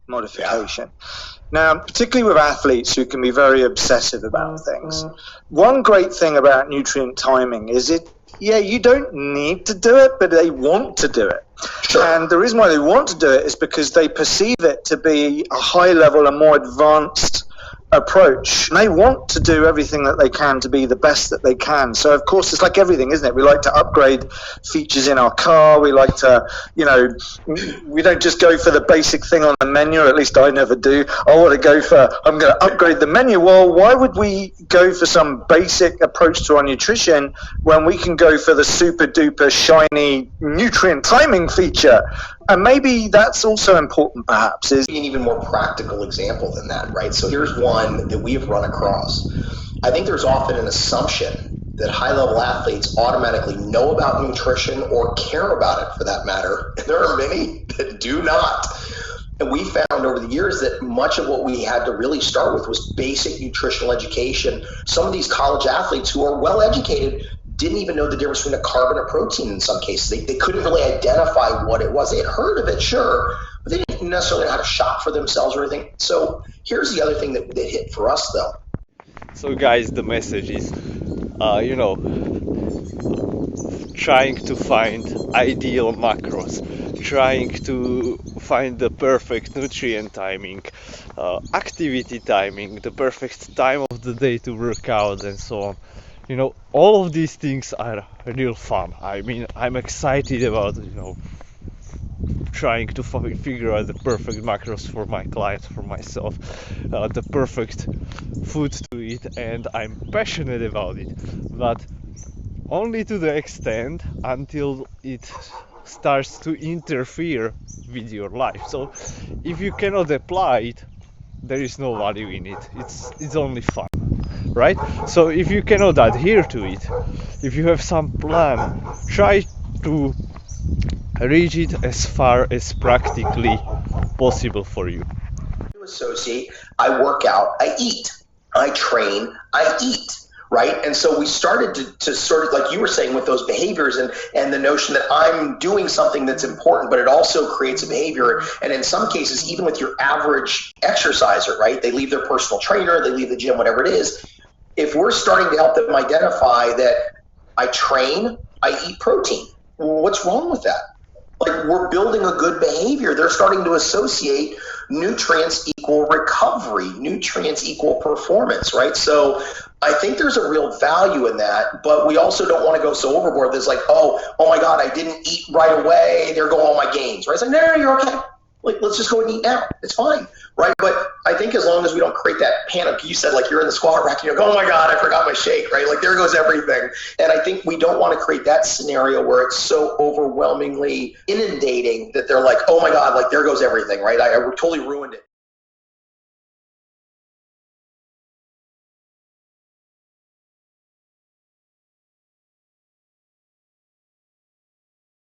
modification. Now, particularly with athletes who can be very obsessive about things, one great thing about nutrient timing is you don't need to do it, but they want to do it. Sure. And the reason why they want to do it is because they perceive it to be a high level and more advanced approach. And they want to do everything that they can to be the best that they can. So of course it's like everything, isn't it? We like to upgrade features in our car. We like to, we don't just go for the basic thing on the menu, or at least I never do. I'm going to upgrade the menu. Well, why would we go for some basic approach to our nutrition when we can go for the super duper shiny nutrient timing feature? And maybe that's also important, perhaps. An even more practical example than that, right? So here's one that we have run across. I think there's often an assumption that high-level athletes automatically know about nutrition or care about it, for that matter. And there are many that do not. And we found over the years that much of what we had to really start with was basic nutritional education. Some of these college athletes who are well-educated didn't even know the difference between a carb and a protein in some cases. They couldn't really identify what it was. They had heard of it, sure, but they didn't necessarily know how to shop for themselves or anything. So here's the other thing that hit for us, though. So guys, the message is, trying to find ideal macros, trying to find the perfect nutrient timing, activity timing, the perfect time of the day to work out and so on. All of these things are real fun. I mean, I'm excited about, trying to figure out the perfect macros for my clients, for myself, the perfect food to eat, and I'm passionate about it. But only to the extent until it starts to interfere with your life. So if you cannot apply it, there is no value in it. It's only fun. Right? So if you cannot adhere to it, if you have some plan, try to reach it as far as practically possible for you. Associate, I work out, I eat, I train, I eat, right? And so we started to sort of, like you were saying, with those behaviors and the notion that I'm doing something that's important, but it also creates a behavior. And in some cases, even with your average exerciser, right? They leave their personal trainer, they leave the gym, whatever it is. If we're starting to help them identify that I train, I eat protein, what's wrong with that? Like, we're building a good behavior. They're starting to associate nutrients equal recovery, nutrients equal performance, right? So I think there's a real value in that, but we also don't want to go so overboard. There's like, oh my God, I didn't eat right away. There go all my gains, right? It's like, no, you're okay. Like, let's just go and eat now. It's fine, right? But I think as long as we don't create that panic, you said, like, you're in the squat rack, and you're going, oh my God, I forgot my shake, right? Like, there goes everything. And I think we don't want to create that scenario where it's so overwhelmingly inundating that they're like, oh my God, like, there goes everything, right? I totally ruined it.